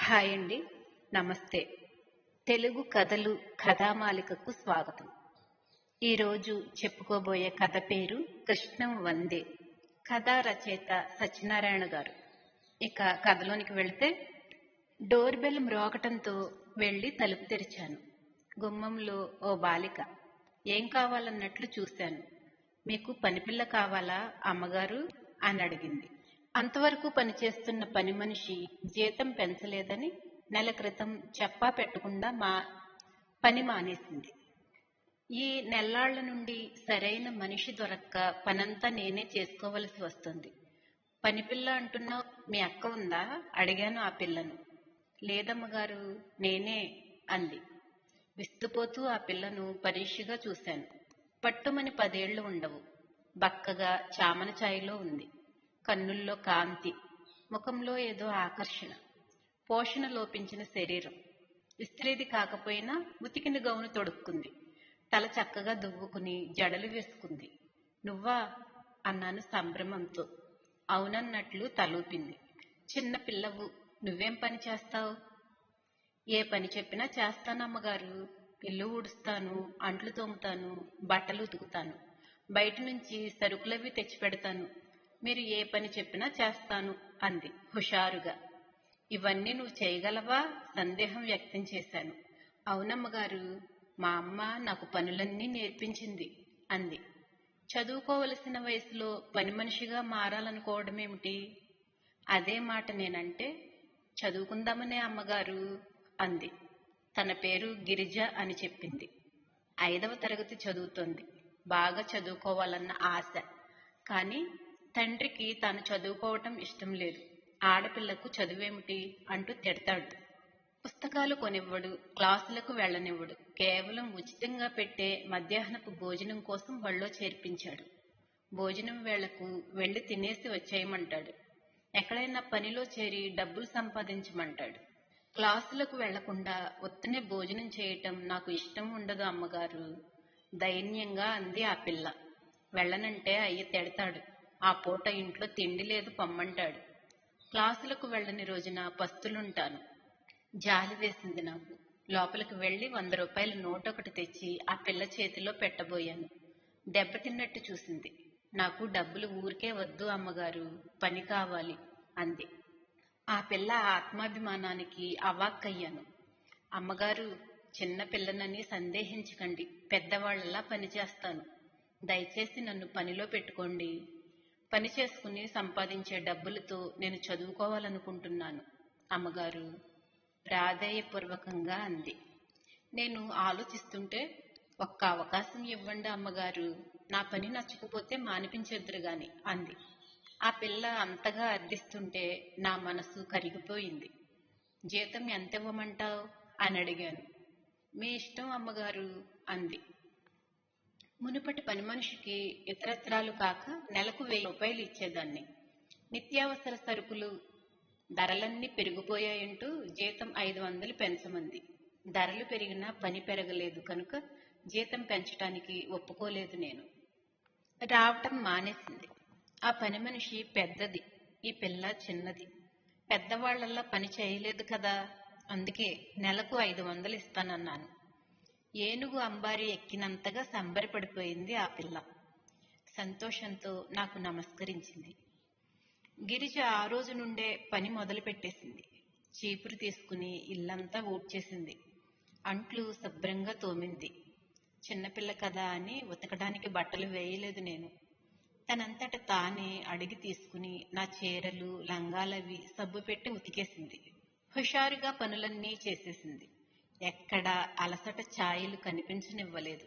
Hi అండి. నమస్తే. తెలుగు కథలు కథామాలికకు స్వాగతం. ఈరోజు చెప్పుకోబోయే కథ పేరు కృష్ణం వందే. కథా రచయిత సత్యనారాయణ గారు. ఇక కథలోనికి వెళితే, డోర్ బెల్ మ్రోగటంతో వెళ్లి తలుపు తెరిచాను. గుమ్మంలో ఓ బాలిక. ఏం కావాలన్నట్లు చూశాను. మీకు పనిపిల్ల కావాలా అమ్మగారు అని అడిగింది. అంతవరకు పనిచేస్తున్న పని మనిషి జీతం పెంచలేదని నెల క్రితం చెప్పా పెట్టకుండా పని మానేసింది. ఈ నెల్లాళ్ల నుండి సరైన మనిషి దొరక్క పనంతా నేనే చేసుకోవలసి వస్తుంది. పనిపిల్ల అంటున్నావు, మీ అక్క ఉందా అడిగాను ఆ పిల్లను. లేదమ్మగారు, నేనే అంది. విస్తుపోతూ ఆ పిల్లను పరీక్షగా చూశాను. పట్టుమని 10 ఏళ్లు ఉండవు. బక్కగా చామన ఛాయలో ఉంది. కన్నుల్లో కాంతి, ముఖంలో ఏదో ఆకర్షణ, పోషణ లోపించిన శరీరం. ఇస్త్రీది కాకపోయినా ఉతికిన గౌను తొడుక్కుంది. తల చక్కగా దువ్వుకుని జడలు వేసుకుంది. నువ్వా అన్నాను సంభ్రమంతో. అవునన్నట్లు తలూపింది. చిన్న పిల్లవు, నువ్వేం పని చేస్తావు? ఏ పని చెప్పినా చేస్తానమ్మగారు. ఇల్లు ఊడుస్తాను, అంట్లు తోముతాను, బట్టలు ఉతుకుతాను, బయట నుంచి సరుకులవి తెచ్చిపెడతాను. మీరు ఏ పని చెప్పినా చేస్తాను అంది హుషారుగా. ఇవన్నీ నువ్వు చేయగలవా? సందేహం వ్యక్తం చేశాను. అవునమ్మగారు, మా అమ్మ నాకు పనులన్నీ నేర్పించింది అంది. చదువుకోవలసిన వయసులో పని మనిషిగా మారాలనుకోవడమేమిటి? అదే మాట నేనంటే చదువుకుందామనే అమ్మగారు అంది. తన పేరు గిరిజ అని చెప్పింది. 5వ తరగతి చదువుతోంది. బాగా చదువుకోవాలన్న ఆశ. కానీ తండ్రికి తాను చదువుకోవటం ఇష్టం లేదు. ఆడపిల్లకు చదువేమిటి అంటూ తిడతాడు. పుస్తకాలు కొనివ్వడు, క్లాసులకు వెళ్లనివ్వడు. కేవలం ఉచితంగా పెట్టే మధ్యాహ్నపు భోజనం కోసం బళ్ళో చేర్పించాడు. భోజనం వేళకు వెళ్లి తినేసి వచ్చేయమంటాడు. ఎక్కడైనా పనిలో చేరి డబ్బులు సంపాదించమంటాడు. క్లాసులకు వెళ్లకుండా ఉత్తనే భోజనం చేయటం నాకు ఇష్టం ఉండదు అమ్మగారు, దైన్యంగా అంది ఆ పిల్ల. వెళ్ళనంటే అయ్య తిడతాడు. ఆ పూట ఇంట్లో తిండి లేదు పొమ్మంటాడు. క్లాసులకు వెళ్ళని రోజున పస్తులుంటాను. జాలి వేసింది నాకు. లోపలికి వెళ్లి 100 రూపాయల నోటొకటి తెచ్చి ఆ పిల్ల చేతిలో పెట్టబోయాను. దెబ్బతిన్నట్టు చూసింది. నాకు డబ్బులు ఊరికే వద్దు అమ్మగారు, పని కావాలి అంది. ఆ పిల్ల ఆత్మాభిమానానికి అవాక్కయ్యాను. అమ్మగారు, చిన్న పిల్లనని సందేహించకండి. పెద్దవాళ్లలా పనిచేస్తాను. దయచేసి నన్ను పనిలో పెట్టుకోండి. పని చేసుకుని సంపాదించే డబ్బులతో నేను చదువుకోవాలనుకుంటున్నాను అమ్మగారు, ప్రాధేయపూర్వకంగా అంది. నేను ఆలోచిస్తుంటే, ఒక్క అవకాశం ఇవ్వండి అమ్మగారు, నా పని నచ్చకపోతే మానిపించేద్దరు గాని అంది. ఆ పిల్ల అంతగా అర్థిస్తుంటే నా మనసు కరిగిపోయింది. జీతం ఎంత ఇవ్వమంటావు అని అడిగాను. మీ ఇష్టం అమ్మగారు అంది. మునుపటి పని మనిషికి ఇతరత్రాలు కాక నెలకు 1000 రూపాయలు ఇచ్చేదాన్ని. నిత్యావసర సరుకులు ధరలన్నీ పెరిగిపోయాయంటూ జీతం 500 పెంచమంది. ధరలు పెరిగినా పని పెరగలేదు కనుక జీతం పెంచటానికి ఒప్పుకోలేదు నేను. రావటం మానేసింది. ఆ పని మనిషి పెద్దది, ఈ పిల్ల చిన్నది. పెద్దవాళ్లల్లా పని చేయలేదు కదా, అందుకే నెలకు 500 ఇస్తానన్నాను. ఏనుగు అంబారి ఎక్కినంతగా సంబరపడిపోయింది ఆ పిల్ల. సంతోషంతో నాకు నమస్కరించింది. గిరిజ ఆ రోజు నుండే పని మొదలు పెట్టేసింది. చీపురు తీసుకుని ఇల్లంతా ఊడ్చేసింది. అంట్లు శుభ్రంగా తోమింది. చిన్నపిల్ల కదా అని ఉతకడానికి బట్టలు వేయలేదు నేను. తనంతట తానే అడిగి తీసుకుని నా చీరలు, లంగాలవి సబ్బు పెట్టి ఉతికేసింది. హుషారుగా పనులన్నీ చేసేసింది. ఎక్కడా అలసట ఛాయలు కనిపించనివ్వలేదు.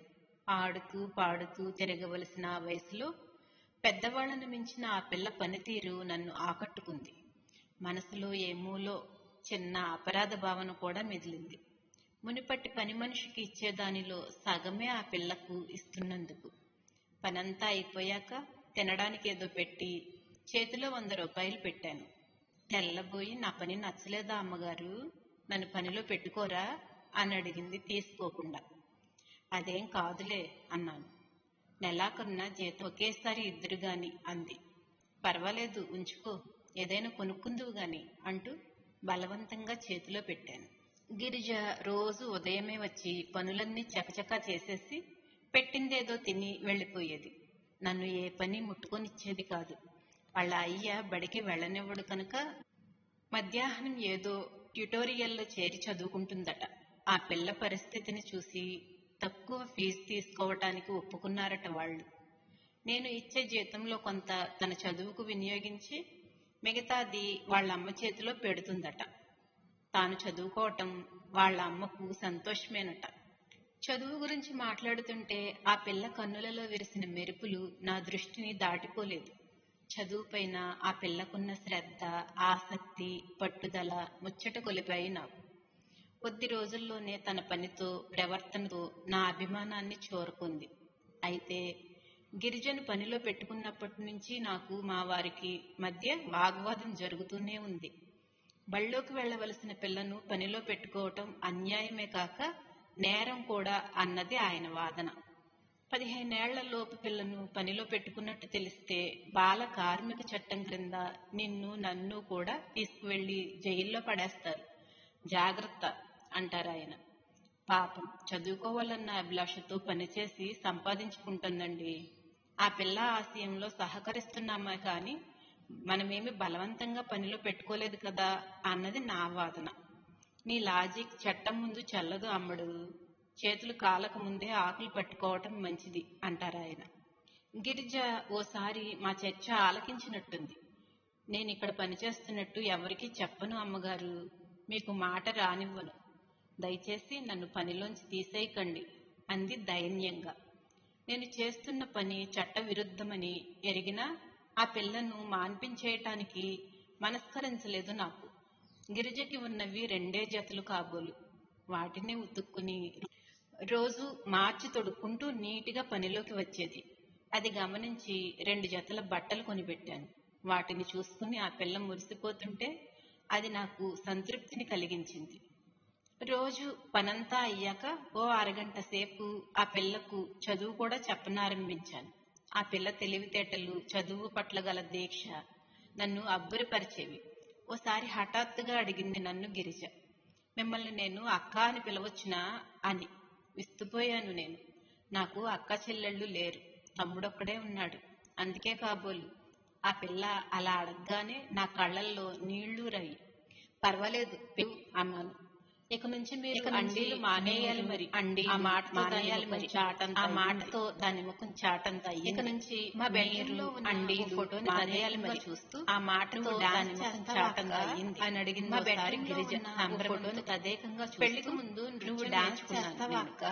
ఆడుతూ పాడుతూ తిరగవలసిన ఆ వయసులో పెద్దవాళ్లను మించిన ఆ పిల్ల పనితీరు నన్ను ఆకట్టుకుంది. మనసులో ఏమూలో చిన్న అపరాధ భావన కూడా మెదిలింది. మునిపట్టి పని మనిషికి ఇచ్చేదానిలో సగమే ఆ పిల్లకు ఇస్తున్నందుకు. పనంతా అయిపోయాక తినడానికి ఏదో పెట్టి చేతిలో 100 రూపాయలు పెట్టాను. తెల్లబోయి, నా పని నచ్చలేదా అమ్మగారు, నన్ను పనిలో పెట్టుకోరా అని అడిగింది తీసుకోకుండా. అదేం కాదులే అన్నాను. నెలాఖరున జీతం ఒకేసారి ఇద్దరు గాని అంది. పర్వాలేదు ఉంచుకో, ఏదైనా కొనుక్కుందువు గాని అంటూ బలవంతంగా చేతిలో పెట్టాను. గిరిజ రోజు ఉదయమే వచ్చి పనులన్నీ చకచకా చేసేసి పెట్టిందేదో తిని వెళ్ళిపోయేది. నన్ను ఏ పని ముట్టుకొనిచ్చేది కాదు. వాళ్ళ అయ్య బడికి వెళ్ళనివ్వడు కనుక మధ్యాహ్నం ఏదో ట్యుటోరియల్లో చేరి చదువుకుంటుందట. ఆ పిల్ల పరిస్థితిని చూసి తక్కువ ఫీజు తీసుకోవటానికి ఒప్పుకున్నారట వాళ్ళు. నేను ఇచ్చే జీతంలో కొంత తన చదువుకు వినియోగించి మిగతాది వాళ్ళ అమ్మ చేతిలో పెడుతుందట. తాను చదువుకోవటం వాళ్ళ అమ్మకు సంతోషమేనట. చదువు గురించి మాట్లాడుతుంటే ఆ పిల్ల కన్నులలో విరిసిన మెరుపులు నా దృష్టిని దాటిపోలేదు. చదువుపైన ఆ పిల్లకున్న శ్రద్ధ, ఆసక్తి, పట్టుదల ముచ్చట కొలిపాయి నాకు. కొద్ది రోజుల్లోనే తన పనితో, ప్రవర్తనతో నా అభిమానాన్ని చూరకుంది. అయితే గిరిజను పనిలో పెట్టుకున్నప్పటి నుంచి నాకు మా వారికి మధ్య వాగ్వాదం జరుగుతూనే ఉంది. బళ్ళోకి వెళ్లవలసిన పిల్లను పనిలో పెట్టుకోవటం అన్యాయమే కాక నేరం కూడా అన్నది ఆయన వాదన. 15 ఏళ్ల లోపు పిల్లను పనిలో పెట్టుకున్నట్టు తెలిస్తే బాల కార్మిక చట్టం క్రింద నిన్ను నన్ను కూడా తీసుకువెళ్లి జైల్లో పడేస్తారు, జాగ్రత్త అంటారాయన. పాపం చదువుకోవాలన్న అభిలాషతో పనిచేసి సంపాదించుకుంటుందండి. ఆ పిల్ల ఆశయంలో సహకరిస్తున్నామే కాని మనమేమి బలవంతంగా పనిలో పెట్టుకోలేదు కదా అన్నది నా వాదన. నీ లాజిక్ చట్టం ముందు చెల్లదు అమ్మడు. చేతులు కాలక ముందే ఆకులు పట్టుకోవటం మంచిది అంటారాయన. గిరిజ ఓసారి మా చర్చ ఆలకించినట్టుంది. నేనిక్కడ పనిచేస్తున్నట్టు ఎవరికీ చెప్పను అమ్మగారు, మీకు మాట రానివ్వను, దయచేసి నన్ను పనిలోంచి తీసేయకండి అంది దైన్యంగా. నేను చేస్తున్న పని చట్ట విరుద్ధమని ఎరిగినా ఆ పిల్లను మాన్పించేయటానికి మనస్కరించలేదు నాకు. గిరిజకి ఉన్నవి 2 జతలు కాబోలు. వాటినే ఉతుక్కుని రోజు మార్చి తొడుక్కుంటూ నీటిగా పనిలోకి వచ్చేది. అది గమనించి 2 జతల బట్టలు కొనిపెట్టాను. వాటిని చూసుకుని ఆ పిల్ల మురిసిపోతుంటే అది నాకు సంతృప్తిని కలిగించింది. రోజు పనంతా అయ్యాక ఓ అరగంట సేపు ఆ పిల్లకు చదువు కూడా చెప్పనారంభించాను. ఆ పిల్ల తెలివితేటలు, చదువు పట్ల గల దీక్ష నన్ను అబ్బురపరిచేవి. ఓసారి హఠాత్తుగా అడిగింది నన్ను గిరిజ, మిమ్మల్ని నేను అక్క అని పిలవచ్చునా అని. విస్తుపోయాను నేను. నాకు అక్క చెల్లెళ్ళు లేరు, తమ్ముడొక్కడే ఉన్నాడు, అందుకే కాబోలు. ఆ పిల్ల అలా అడగగానే నా కళ్ళల్లో నీళ్లూరాయి. పర్వాలేదు పిలు అన్నాను. ఇక నుంచి మీరు అండీలు మానేయాలి మరి. అండి ఆ మాట మానేయాలి మరి. ఆ మాటతో దాని ముఖం చాటంత అయ్యింది. ఇక నుంచి మా బెడ్రూమ్లో అండీలు ఫోటోని మానేయాలి మరి చూస్తూ ఆ మాటతో దాని ముఖం చాటంత అయ్యింది అని అడిగింది ఒకసారి గిరిజ సంబరంతో తదేకంగా. పెళ్లికి ముందు నువ్వు డాన్స్ చేస్తావా అక్క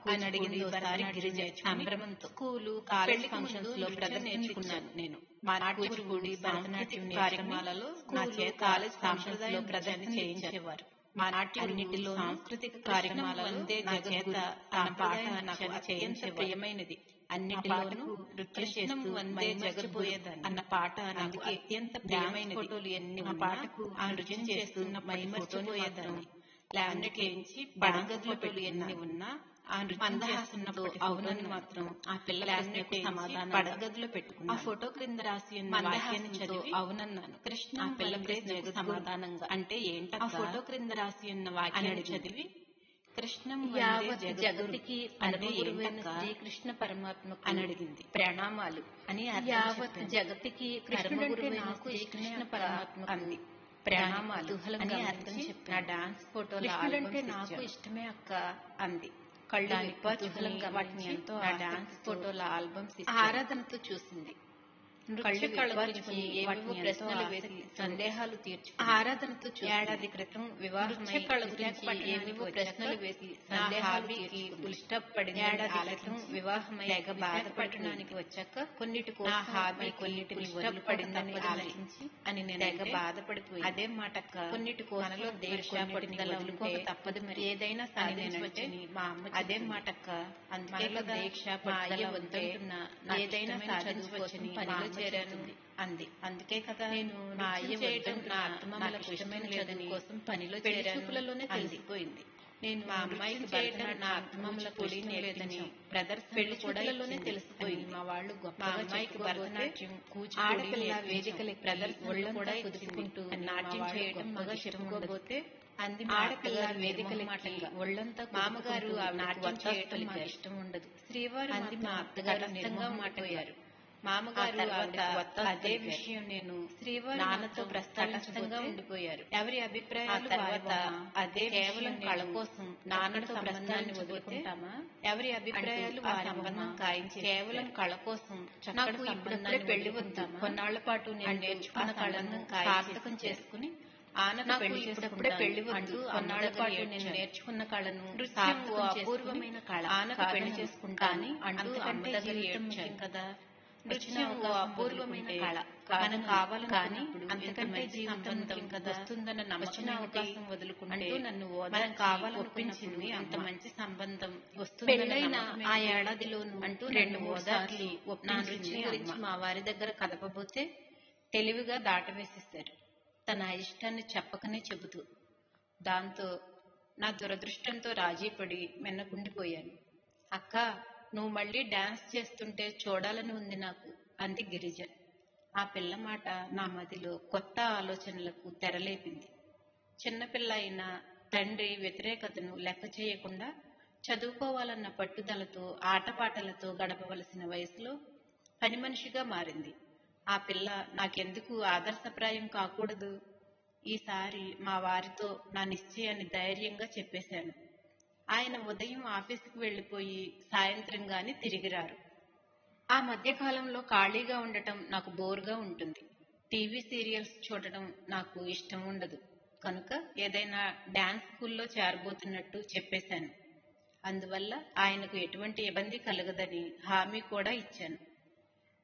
అని అడిగింది ఒకసారి గిరిజ సంభ్రమంతో. స్కూలు, కాలేజ్ ఫంక్షన్స్ లో ప్రదర్శించుకున్నాను నేను. మా కూచిపూడి, భరతనాట్యం కార్యక్రమాలలో నా చేత కాలేజ్ ఫంక్షన్స్ లో ప్రదర్శన చేయించేవారు. మా నాట్యాన్నిటిలో సాంస్కృతిక కార్యక్రమాలలో నా చేత తన పాట నాకు అత్యంత ప్రియమైనది. అన్నిటిలోనూ నృత్యం చేస్తూ వందే జగద్పోయేదాన్ని అన్న పాట నాకు అత్యంత ప్రియమైనది. ఫోటోలు ఎన్ని ఆ పాటకు ఆ నృత్యం చేస్తున్న మైమర్చిపోయేదాన్ని. లామినేట్ వేయించి పడగదులు ఎన్ని ఉన్నా ఆ నృత్యం చేస్తున్నప్పుడు అవునని మాత్రం ఆ పిల్ల ప్రశ్నకు సమాధానం పడగదిలో పెట్టుకున్నా. ఆ ఫోటో క్రింద రాసి ఉన్న వాక్యాన్ని చదివి అవునన్నాను. కృష్ణ ఆ పిల్ల ప్రశ్నకు సమాధానంగా అంటే ఏంట ఆ ఫోటో క్రింద రాసి ఉన్న వాక్యాన్ని చదివి కృష్ణం యావత్ జగతికి పరమగురువైన శ్రీకృష్ణ పరమాత్మకు అని అడిగింది. ప్రణామాలు అని యావత్ జగతికి పరమగురువైన శ్రీకృష్ణ పరమాత్మకు అంది. ప్రణామాలు అని అర్థం చెప్పి నా డాన్స్ ఫోటోలు అంటే నాకు ఇష్టమే అక్క అంది. కళ్ళు విప్పాచుకులంగా వాటిని ఎంతో ఆ డాన్స్ ఫోటోల ఆల్బమ్స్ ఆరాధనతో చూసింది. కళ్ళు కళ్ళగురించి ఏవేవో ప్రశ్నలు వేసి సందేహాలు తీర్చుకుని ఆరాధనతో ఏడాది క్రితం వివాహమై కళ్ళ గురించి ఏవేవో ప్రశ్నలు వేసి సందేహాలకి పులిస్టాప్ పడింది. ఏడాది క్రితం వివాహమై బాధపడటానికి వచ్చాక కొన్నిటి కోసం హాబీ కొన్నిటిని వదిలిపడిందని ఆలోచించి అని నేను తెగ బాధపడిపోయి అదే మాటక్క కొన్నిటి కోసంలో దేశ పట్టుదల వదులుకోక తప్పదు మరి. ఏదైనా సాధించవచ్చని మా అమ్మ అదే మాటక్క. అందుకే దీక్ష పట్టుదల వద్దంటున్నా ఏదైనా సాధించవచ్చని పనిలో చేరాను అంది. అందుకే కదా నేను మా అయ్య చేయడం నా అత్తమామలకు ఇష్టమైన చదువు కోసం పనిలో చేరాను తెలిసిపోయింది. నేను మా అమ్మాయికి చేయడం నా అత్తమామలకు ఇష్టం లేదని బ్రదర్స్ పెళ్లి చూపులలోనే తెలిసిపోయింది. మా వాళ్ళు గొప్ప అమ్మాయికి భరతనాట్యం, కూచిపూడి వేదికల బ్రదర్స్ ఒళ్ళు కూడా కుదుపుకుంటూ నాట్యం చేయడం మగ చెప్పుకోబోతే అంది ఆడపిల్ల వేదికలకి ఒళ్ళంతా మామగారు నాట్యం చేయడం మాకు ఇష్టం ఉండదు. శ్రీవారు అంది మా అత్తగారు నిర్మోహమాటపోయారు. మామగారు అదే విషయం నేను శ్రీవారు నాన్నతో ప్రస్తావించగా ఉండిపోయారు. ఎవరి అభిప్రాయాలు తర్వాత అదే కేవలం కళ కోసం నాన్నతో సంబంధాన్ని వదులుకుంటామా? ఎవరి అభిప్రాయాలు ఆ సంబంధం ఖాయించి కేవలం కళ కోసం నాకు ఇప్పుడప్పుడే పెళ్లి వద్దామా? కొన్నాళ్ల పాటు నేను నేర్చుకున్న కళను సార్థకం చేసుకుని ఆనంద పెళ్లి చేసుకుంటే పెళ్లి వద్దు. కొన్నాళ్ల పాటు నేను నేర్చుకున్న కళను అపూర్వమైన కళ ఆనంద పెళ్లి చేసుకుంటాను అంటూ అమ్మ దగ్గర ఏడ్చాను కదా. నృత్యం అపూర్వమైన కళ మనం కావాలని కానీ అంతకంటే జీవితం కదా వస్తుందన్న నమ్మకం అవకాశం వదులుకుంటూ నన్ను మనం కావాలని ఒప్పించింది. అంత మంచి సంబంధం వస్తుందన్న ఆ ఏడాదిలోను అంటూ 2-3 సార్లు నా నృత్యం గురించి మా వారి దగ్గర కదపబోతే తెలివిగా దాటవేసేశారు. తన ఇష్టాన్ని చెప్పకనే చెబుతూ. దాంతో నా దురదృష్టంతో రాజీపడి మెన్నకుండిపోయాను. అక్క, నువ్వు మళ్ళీ డాన్స్ చేస్తుంటే చూడాలని ఉంది నాకు అంది గిరిజ. ఆ పిల్ల మాట నా మదిలో కొత్త ఆలోచనలకు తెరలేపింది. చిన్నపిల్ల అయిన తండ్రి వ్యతిరేకతను లెక్క చేయకుండా చదువుకోవాలన్న పట్టుదలతో ఆటపాటలతో గడపవలసిన వయసులో పని మనిషిగా మారింది. ఆ పిల్ల నాకెందుకు ఆదర్శప్రాయం కాకూడదు? ఈసారి మా వారితో నా నిశ్చయాన్ని ధైర్యంగా చెప్పేశాను. ఆయన ఉదయం ఆఫీసుకు వెళ్లిపోయి సాయంత్రం గాని తిరిగి రారు. ఆ మధ్యకాలంలో ఖాళీగా ఉండటం నాకు బోరుగా ఉంటుంది. టీవీ సీరియల్స్ చూడటం నాకు ఇష్టం ఉండదు. కనుక ఏదైనా డాన్స్ స్కూల్లో చేరబోతున్నట్టు చెప్పేశాను. అందువల్ల ఆయనకు ఎటువంటి ఇబ్బంది కలగదని హామీ కూడా ఇచ్చాను.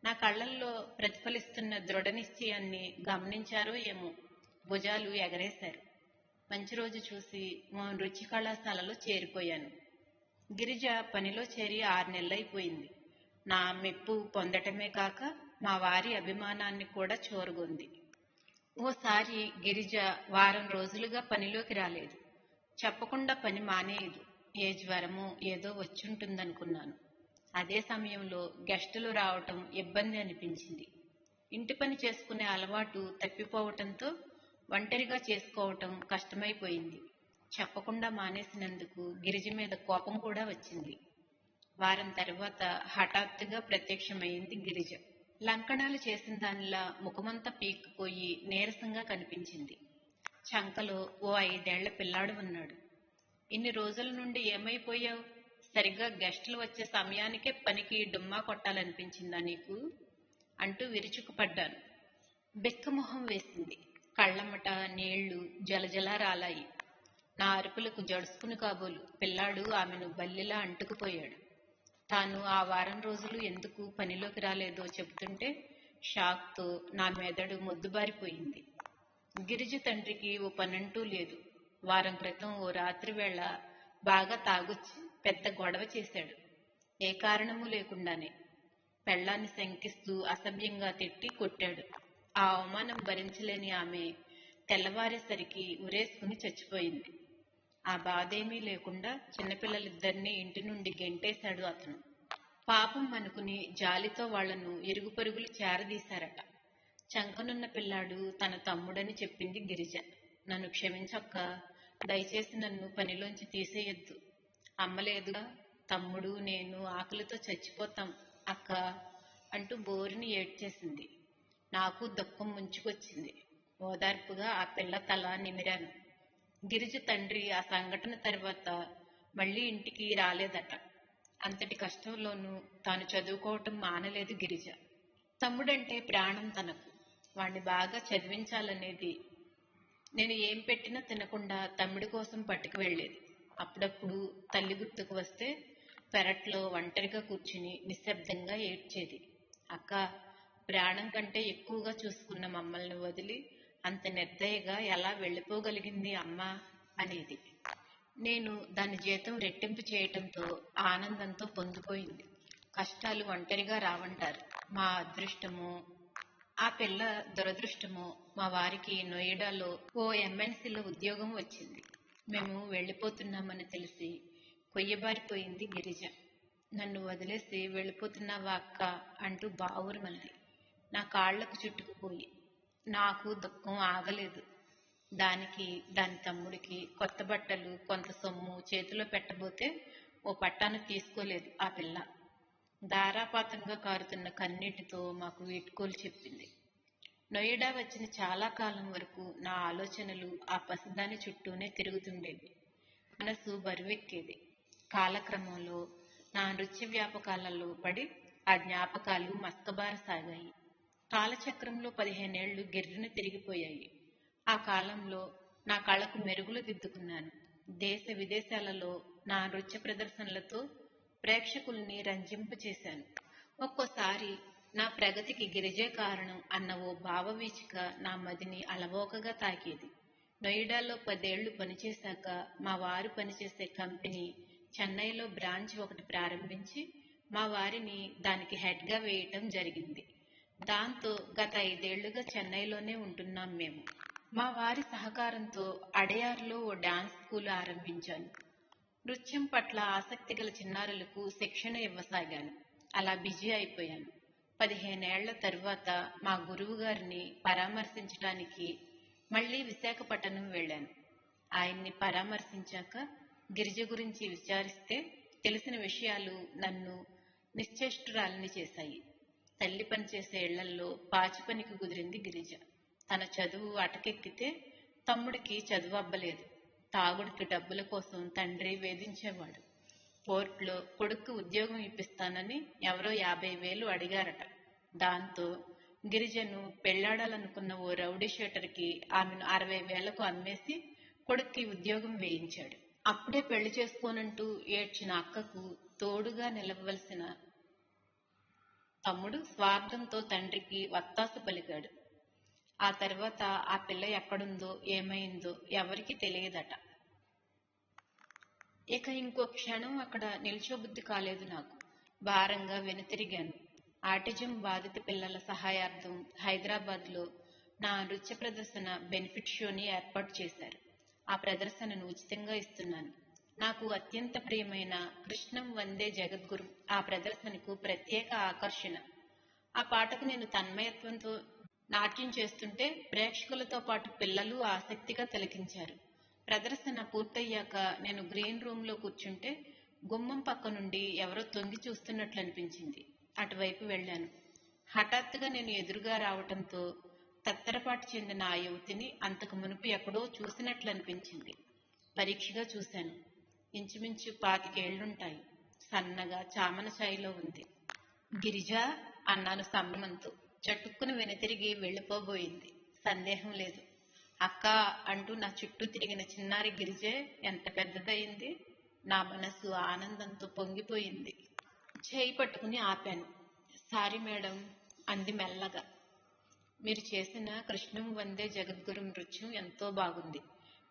నా కళ్లల్లో ప్రతిఫలిస్తున్న దృఢ నిశ్చయాన్ని గమనించారో ఏమో భుజాలు ఎగరేశారు. మంచి రోజు చూసి మా నృత్య కళాశాలలో చేరిపోయాను. గిరిజ పనిలో చేరి 6 నెలలైపోయింది. నా మెప్పు పొందటమే కాక మా వారి అభిమానాన్ని కూడా చూరగొంది. ఓసారి గిరిజ వారం రోజులుగా పనిలోకి రాలేదు. చెప్పకుండా పని మానేయదు. ఏ జ్వరమో ఏదో వచ్చుంటుందనుకున్నాను. అదే సమయంలో గెస్టులు రావటం ఇబ్బంది అనిపించింది. ఇంటి పని చేసుకునే అలవాటు తప్పిపోవటంతో ఒంటరిగా చేసుకోవటం కష్టమైపోయింది. చెప్పకుండా మానేసినందుకు గిరిజ మీద కోపం కూడా వచ్చింది. వారం తర్వాత హఠాత్తుగా ప్రత్యక్షమైంది గిరిజ. లంకణాలు చేసిన దానిలా ముఖమంతా పీక్కుపోయి నీరసంగా కనిపించింది. చంకలో ఓ 5 ఏళ్ల పిల్లాడు ఉన్నాడు. ఇన్ని రోజుల నుండి ఏమైపోయావు? సరిగ్గా గెస్టులు వచ్చే సమయానికే పనికి డుమ్మా కొట్టాలనిపించిందా నీకు? అంటూ విరుచుకుపడ్డాను. బెక్కమొహం వేసింది. కళ్ళమ్మట నీళ్లు జలజలా రాలాయి. నా అరుపులకు జడుసుకుని కాబోలు పిల్లాడు ఆమెను బల్లిలా అంటుకుపోయాడు. తాను ఆ వారం రోజులు ఎందుకు పనిలోకి రాలేదో చెబుతుంటే షాక్తో నా మెదడు మొద్దుబారిపోయింది. గిరిజ తండ్రికి ఓ పనంటూ లేదు. వారం క్రితం ఓ రాత్రి వేళ బాగా తాగొచ్చి పెద్ద గొడవ చేశాడు. ఏ కారణమూ లేకుండానే పెళ్ళాన్ని శంకిస్తూ అసభ్యంగా తిట్టి కొట్టాడు. ఆ అవమానం భరించలేని ఆమె తెల్లవారేసరికి ఉరేసుకుని చచ్చిపోయింది. ఆ బాధేమీ లేకుండా చిన్నపిల్లలిద్దరినీ ఇంటి నుండి గెంటేశాడు అతను. పాపం అనుకుని జాలితో వాళ్లను ఇరుగు పొరుగులు చేరదీశారట. చంకనున్న పిల్లాడు తన తమ్ముడని చెప్పింది గిరిజ. నన్ను క్షమించక్క, దయచేసి నన్ను పనిలోంచి తీసేయొద్దు. అమ్మలేదుగా, తమ్ముడు నేను ఆకలితో చచ్చిపోతాం అక్క అంటూ బోరుని ఏడ్చేసింది. నాకు దుఃఖం ముంచుకొచ్చింది. ఓదార్పుగా ఆ పిల్ల తల నిమిరాను. గిరిజ తండ్రి ఆ సంఘటన తర్వాత మళ్లీ ఇంటికి రాలేదట. అంతటి కష్టంలోనూ తాను చదువుకోవటం మానలేదు గిరిజ. తమ్ముడంటే ప్రాణం తనకు. వాణ్ణి బాగా చదివించాలనేది. నేను ఏం పెట్టినా తినకుండా తమ్ముడి కోసం పట్టుకు వెళ్లేది. అప్పుడప్పుడు తల్లి గుర్తుకు వస్తే పెరట్లో ఒంటరిగా కూర్చుని నిశ్శబ్దంగా ఏడ్చేది. అక్క, ప్రాణం కంటే ఎక్కువగా చూసుకున్న మమ్మల్ని వదిలి అంత నిర్దయగా ఎలా వెళ్లిపోగలిగింది అమ్మా అనేది. నేను దాని జీతం రెట్టింపు చేయటంతో ఆనందంతో పొంగిపోయింది. కష్టాలు ఒంటరిగా రావంటారు. మా అదృష్టమో ఆ పిల్ల దురదృష్టమో మా వారికి నోయిడాలో ఓ ఎంఎన్సీలో ఉద్యోగం వచ్చింది. మేము వెళ్ళిపోతున్నామని తెలిసి కొయ్యబారిపోయింది గిరిజ. నన్ను వదిలేసి వెళ్ళిపోతున్నావా అక్క అంటూ బావురుమంది. నా కాళ్లకు చుట్టుకుపోయి. నాకు దుఃఖం ఆగలేదు. దానికి, దాని తమ్ముడికి కొత్త బట్టలు, కొంత సొమ్ము చేతిలో పెట్టబోతే ఓ పట్టాను తీసుకోలేదు ఆ పిల్ల. ధారాపాతంగా కారుతున్న కన్నీటితో మాకు వీడ్కోలు చెప్పింది. నొయిడా వచ్చిన చాలా కాలం వరకు నా ఆలోచనలు ఆ పసిదాని చుట్టూనే తిరుగుతుండేవి. మనసు బరువెక్కేది. కాలక్రమంలో నా నృత్య వ్యాపకాలలో పడి ఆ జ్ఞాపకాలు మస్కబారసాగాయి. కాలచక్రంలో 15 ఏళ్లు గిర్రున తిరిగిపోయాయి. ఆ కాలంలో నా కళకు మెరుగులు దిద్దుకున్నాను. దేశ విదేశాలలో నా నృత్య ప్రదర్శనలతో ప్రేక్షకుల్ని రంజింపచేశాను. ఒక్కోసారి నా ప్రగతికి గిరిజే కారణం అన్న ఓ భావవీచిక నా మదిని అలవోకగా తాకేది. నొయిడాలో 10 ఏళ్లు పనిచేశాక మా వారు పనిచేసే కంపెనీ చెన్నైలో బ్రాంచ్ ఒకటి ప్రారంభించి మా వారిని దానికి హెడ్గా వేయటం జరిగింది. దాంతో గత 5 ఏళ్లుగా చెన్నైలోనే ఉంటున్నాం మేము. మా వారి సహకారంతో అడయార్లో ఓ డాన్స్ స్కూల్ ఆరంభించాను. నృత్యం పట్ల ఆసక్తి గల చిన్నారులకు శిక్షణ ఇవ్వసాగాను. అలా బిజీ అయిపోయాను. 15 ఏళ్ల తరువాత మా గురువు గారిని పరామర్శించటానికి మళ్లీ విశాఖపట్నం వెళ్లాను. ఆయన్ని పరామర్శించాక గిరిజ గురించి విచారిస్తే తెలిసిన విషయాలు నన్ను నిశ్చేష్టురాలిని చేశాయి. తల్లి పనిచేసే ఇళ్లల్లో పాచి పనికి కుదిరింది గిరిజ. తన చదువు అటకెక్కితే తమ్ముడికి చదువు అబ్బలేదు. తాగుడికి డబ్బుల కోసం తండ్రి వేధించేవాడు. పోర్ట్లో కొడుక్కు ఉద్యోగం ఇప్పిస్తానని ఎవరో 50,000 అడిగారట. దాంతో గిరిజను పెళ్లాడాలనుకున్న ఓ రౌడీ షీటర్కి ఆమెను 60,000కు అమ్మేసి కొడుక్కి ఉద్యోగం వేయించాడు. అప్పుడే పెళ్లి చేసుకోనంటూ ఏడ్చిన అక్కకు తోడుగా నిలవవలసిన తమ్ముడు స్వార్థంతో తండ్రికి వత్తాసు పలికాడు. ఆ తర్వాత ఆ పిల్ల ఎక్కడుందో ఏమైందో ఎవరికీ తెలియదట. ఇక ఇంకో క్షణం అక్కడ నిల్చోబుద్ధి కాలేదు నాకు. భారంగా వెనుతిరిగాను. ఆటిజం బాధిత పిల్లల సహాయార్థం హైదరాబాద్లో నా నృత్య ప్రదర్శన బెనిఫిట్ షోని ఏర్పాటు చేశారు. ఆ ప్రదర్శనను ఉచితంగా ఇస్తున్నాను. నాకు అత్యంత ప్రియమైన కృష్ణం వందే జగద్గురు ఆ ప్రదర్శనకు ప్రత్యేక ఆకర్షణ. ఆ పాటకు నేను తన్మయత్వంతో నాట్యం చేస్తుంటే ప్రేక్షకులతో పాటు పిల్లలు ఆసక్తిగా తిలకించారు. ప్రదర్శన పూర్తయ్యాక నేను గ్రీన్ రూమ్ లో కూర్చుంటే గుమ్మం పక్క నుండి ఎవరో తొంగి చూస్తున్నట్లు అనిపించింది. అటువైపు వెళ్లాను. హఠాత్తుగా నేను ఎదురుగా రావటంతో తత్తరపాటు చెందిన ఆ యువతిని అంతకు మునుపు ఎక్కడో చూసినట్లు అనిపించింది. పరీక్షగా చూశాను. ఇంచుమించు 25 ఏళ్లుంటాయి. సన్నగా చామన ఛాయలో ఉంది. గిరిజా అన్నాను సంభ్రమంతో. చటుక్కున వెనుతిరిగి వెళ్లిపోబోయింది. సందేహం లేదు. అక్క అంటూ నా చుట్టూ తిరిగిన చిన్నారి గిరిజే ఎంత పెద్దదయింది. నా మనసు ఆనందంతో పొంగిపోయింది. చేయి పట్టుకుని ఆపాను. సారీ మేడం అంది మెల్లగా. మీరు చేసిన కృష్ణం వందే జగద్గురు నృత్యం ఎంతో బాగుంది.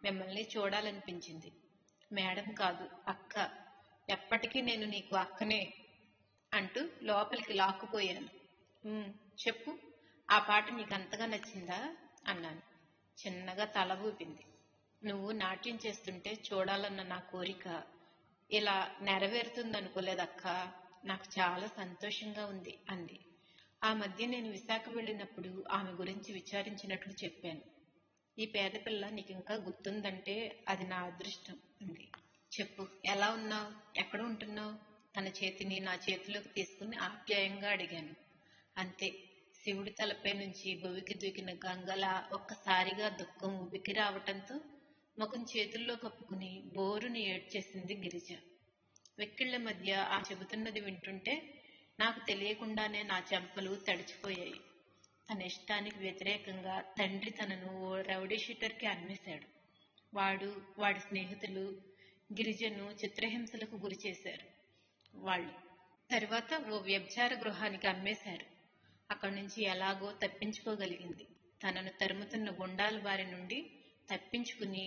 మిమ్మల్ని చూడాలనిపించింది. మేడం కాదు అక్క, ఎప్పటికీ నేను నీకు అక్కనే అంటూ లోపలికి లాక్కుపోయాను. చెప్పు, ఆ పాట నీకంతగా నచ్చిందా అన్నాను. చిన్నగా తల ఊపింది. నువ్వు నాట్యం చేస్తుంటే చూడాలన్న నా కోరిక ఇలా నెరవేరుతుందనుకోలేదక్క. నాకు చాలా సంతోషంగా ఉంది అంది. ఆ మధ్య నేను విశాఖ వెళ్ళినప్పుడు ఆమె గురించి విచారించినట్లు చెప్పాను. ఈ పేద పిల్ల నీకింకా గుర్తుందంటే అది నా అదృష్టం అంది. చెప్పు, ఎలా ఉన్నావు, ఎక్కడ ఉంటున్నావు? తన చేతిని నా చేతిలోకి తీసుకుని ఆప్యాయంగా అడిగాను. అంతే, శివుడి తలపై నుంచి భువికి దూకిన గంగలా ఒక్కసారిగా దుఃఖం ఉబికి రావటంతో ముఖం చేతుల్లో కప్పుకుని బోరుని ఏడ్చేసింది గిరిజ. వెక్కిళ్ల మధ్య ఆ చెబుతున్నది వింటుంటే నాకు తెలియకుండానే నా చెంపలు తడిచిపోయాయి. తన ఇష్టానికి వ్యతిరేకంగా తండ్రి తనను ఓ రౌడీ షీటర్కి అమ్మేశాడు. వాడి స్నేహితులు గిరిజను చిత్రహింసలకు గురి చేశారు. వాళ్ళు తర్వాత ఓ వ్యభిచార గృహానికి అమ్మేశారు. అక్కడి నుంచి ఎలాగో తప్పించుకోగలిగింది. తనను తరుముతున్న గుండాల బారి నుండి తప్పించుకుని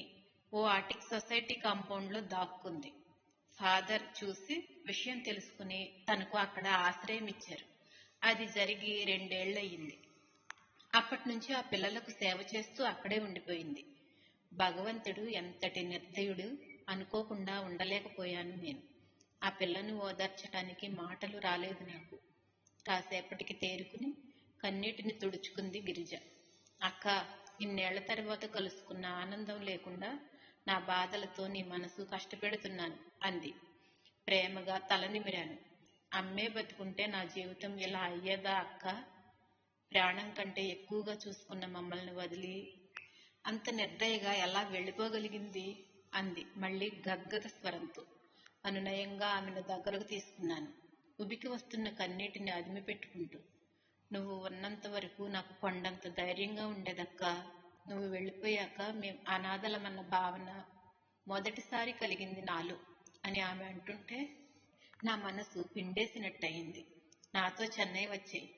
ఓ ఆర్టిక్ సొసైటీ కాంపౌండ్ లో దాక్కుంది. ఫాదర్ చూసి విషయం తెలుసుకుని తనకు అక్కడ ఆశ్రయం ఇచ్చారు. అది జరిగి 2 ఏళ్లయ్యింది. అప్పటి నుంచి ఆ పిల్లలకు సేవ చేస్తూ అక్కడే ఉండిపోయింది. భగవంతుడు ఎంతటి నిర్దయుడు, అనుకోకుండా ఉండలేకపోయాను నేను. ఆ పిల్లను ఓదార్చటానికి మాటలు రాలేదు నాకు. కాసేపటికి తేరుకుని కన్నీటిని తుడుచుకుంది గిరిజ. అక్క, ఇన్నేళ్ల తర్వాత కలుసుకున్న ఆనందం లేకుండా నా బాధలతో నీ మనసు కష్టపెడుతున్నాను అంది. ప్రేమగా తల నిమిరాను. అమ్మే బతుకుంటే నా జీవితం ఇలా అయ్యేదా అక్క? ప్రాణం కంటే ఎక్కువగా చూసుకున్న మమ్మల్ని వదిలి అంత నిర్దయగా ఎలా వెళ్ళిపోగలిగింది అంది మళ్ళీ గద్గద స్వరంతో. అనునయంగా ఆమెను దగ్గరకు తీసుకున్నాను. ఉబికి వస్తున్న కన్నీటిని అదిమి పెట్టుకుంటూ. నువ్వు ఉన్నంత వరకు నాకు కొండంత ధైర్యంగా ఉండేదక్కా. నువ్వు వెళ్ళిపోయాక మేం అనాథలమన్న భావన మొదటిసారి కలిగింది నాలో అని ఆమె అంటుంటే నా మనసు పిండేసినట్టయింది. నాతో చెన్నై వచ్చేయి.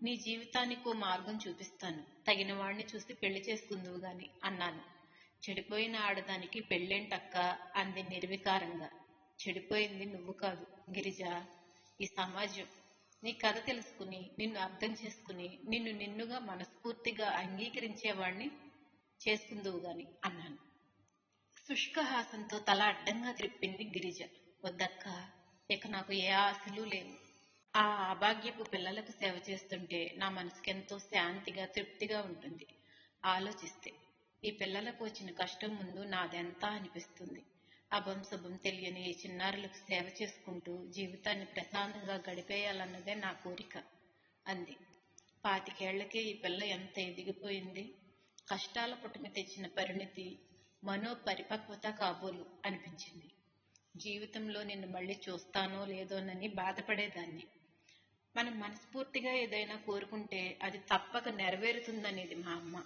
నీ జీవితానికో మార్గం చూపిస్తాను. తగిన వాణ్ణి చూసి పెళ్లి చేసుకుందువు గాని అన్నాను. చెడిపోయిన ఆడదానికి పెళ్ళేంటక్క అంది నిర్వికారంగా. చెడిపోయింది నువ్వు కాదు గిరిజ, ఈ సమాజం. నీ కథ తెలుసుకుని, నిన్ను అర్థం చేసుకుని, నిన్ను నిన్నుగా మనస్ఫూర్తిగా అంగీకరించేవాణ్ణి చేసుకుందువు గాని అన్నాను. శుష్కహాసంతో తల అడ్డంగా త్రిప్పింది గిరిజ. వద్దక్క, ఇక నాకు ఏ ఆశలు లేవు. ఆ అభాగ్యపు పిల్లలకు సేవ చేస్తుంటే నా మనసుకెంతో శాంతిగా తృప్తిగా ఉంటుంది. ఆలోచిస్తే ఈ పిల్లలకు వచ్చిన కష్టం ముందు నాదెంత అనిపిస్తుంది. అభం శుభం తెలియని ఈ చిన్నారులకు సేవ చేసుకుంటూ జీవితాన్ని ప్రశాంతంగా గడిపేయాలన్నదే నా కోరిక అంది. 25 ఏళ్లకే ఈ పిల్ల ఎంత ఎదిగిపోయింది. కష్టాల పుట్టుక తెచ్చిన పరిణితి, మనోపరిపక్వత కాబోలు అనిపించింది. జీవితంలో నిన్ను మళ్ళీ చూస్తానో లేదోనని బాధపడేదాన్ని. మనం మనస్ఫూర్తిగా ఏదైనా కోరుకుంటే అది తప్పక నెరవేరుతుందనేది మా అమ్మ.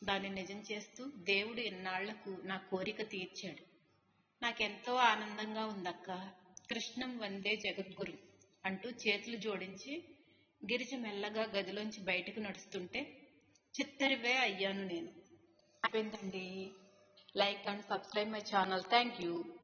దాన్ని నిజం చేస్తూ దేవుడు ఎన్నాళ్లకు నా కోరిక తీర్చాడు. నాకెంతో ఆనందంగా ఉందక్క. కృష్ణం వందే జగద్గురు అంటూ చేతులు జోడించి గిరిజ మెల్లగా గదిలోంచి బయటకు నడుస్తుంటే చిత్తరివే అయ్యాను నేను. అయిపోయిందండి. Like and subscribe my channel. Thank you.